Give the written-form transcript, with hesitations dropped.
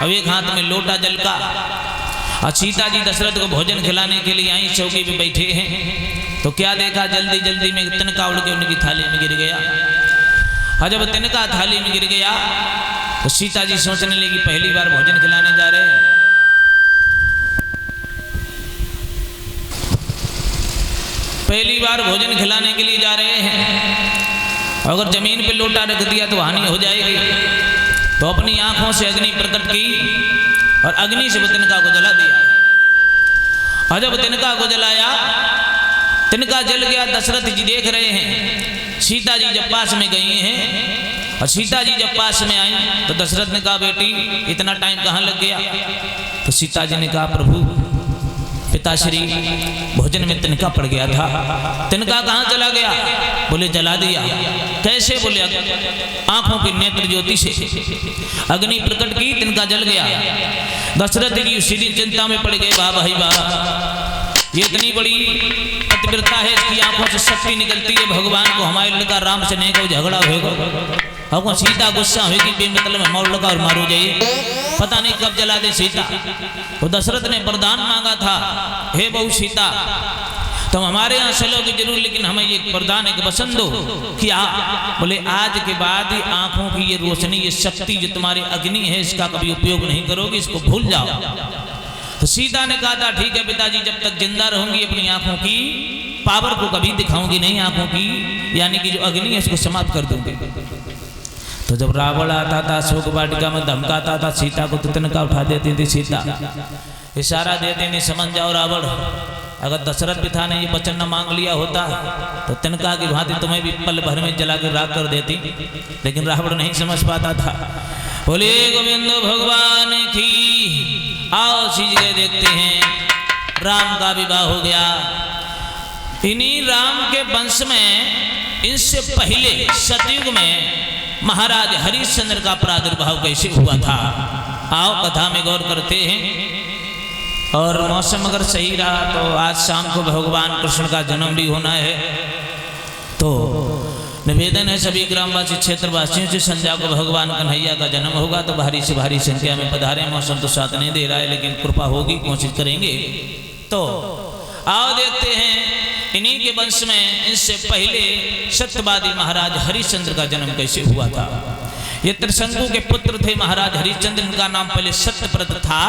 अब एक हाथ में लोटा जल का। और सीता जी दशरथ को भोजन खिलाने के लिए आई, चौकी पे बैठे हैं। तो क्या देखा, जल्दी जल्दी में तिनका उड़ के उनकी थाली में गिर गया। और जब तिनका थाली में गिर गया तो सीता जी सोचने लगी पहली बार भोजन खिलाने जा रहे हैं, पहली बार भोजन खिलाने के लिए जा रहे हैं। अगर जमीन पे लोटा रख दिया तो हानि हो जाएगी। तो अपनी आंखों से अग्नि प्रकट की और अग्नि से तिनका को जला दिया। और जब तिनका को जलाया, तिनका जल गया। दशरथ जी देख रहे हैं। सीता जी जब पास में गई हैं और सीता जी जब पास में आई तो दशरथ ने कहा बेटी इतना टाइम कहाँ लग गया। तो सीता जी ने कहा प्रभु पिताश्री भोजन में तिनका पड़ गया था। तिनका कहाँ चला गया? बोले जला दिया। कैसे? बोले आंखों की नेत्र ज्योति से अग्नि प्रकट की, तिनका जल गया। दशरथ जी सीधी चिंता में पड़ गए। वाह भाई वाह, ये इतनी बड़ी पतिव्रता है, इसकी आंखों से शक्ति निकलती है। भगवान को हमारे लड़का राम से नहीं को झगड़ा होगा, हमको सीता गुस्सा होगी बेमतलब में मोड़ लगा और मारो जाइए, पता नहीं कब जला दे सीता। तो दशरथ ने वरदान मांगा था, हे बहु सीता तुम हमारे यहाँ चलोगे जरूर, लेकिन हमें ये वरदान एक पसंद दो। क्या? बोले आज के बाद आंखों की ये रोशनी, ये शक्ति जो तुम्हारी अग्नि है, इसका कभी उपयोग नहीं करोगे, इसको भूल जाओ। तो सीता ने कहा था ठीक है पिताजी, जब तक जिंदा रहूंगी अपनी आंखों की पावर को कभी दिखाऊंगी नहीं, आंखों की यानी कि जो अग्नि है उसको समाप्त कर दूंगी। तो जब रावण आता था शोक वाटिका में धमकाता था सीता को, तो तिनका उठा देती थी सीता, इशारा देते नहीं समझ जाओ रावण। अगर दशरथ पिता ने ये वचन न मांग लिया होता तो तिनका की भांति तुम्हें भी पल भर में जला के राख कर देती, लेकिन रावण नहीं समझ पाता था। बोले गोविंद भगवान की। आओ सीधे देखते हैं राम का विवाह हो गया। इन्हीं राम के वंश में इनसे पहले सतयुग में महाराज हरिश्चंद्र का प्रादुर्भाव कैसे हुआ था, आओ कथा में गौर करते हैं। और मौसम अगर सही रहा तो आज शाम को भगवान कृष्ण का जन्म भी होना है। तो निवेदन है सभी ग्रामवासी क्षेत्रवासियों से, संध्या को भगवान कन्हैया का जन्म होगा तो भारी से भारी संख्या में पधारे। मौसम तो साथ नहीं दे रहा है, लेकिन कृपा होगी, कोशिश करेंगे। तो आओ देखते हैं इन्हीं के वंश में इनसे पहले सत्यवादी महाराज हरिश्चंद्र का जन्म कैसे हुआ था। ये त्रिशंकु के पुत्र थे महाराज हरिश्चंद्र, इनका नाम पहले सत्यव्रत था।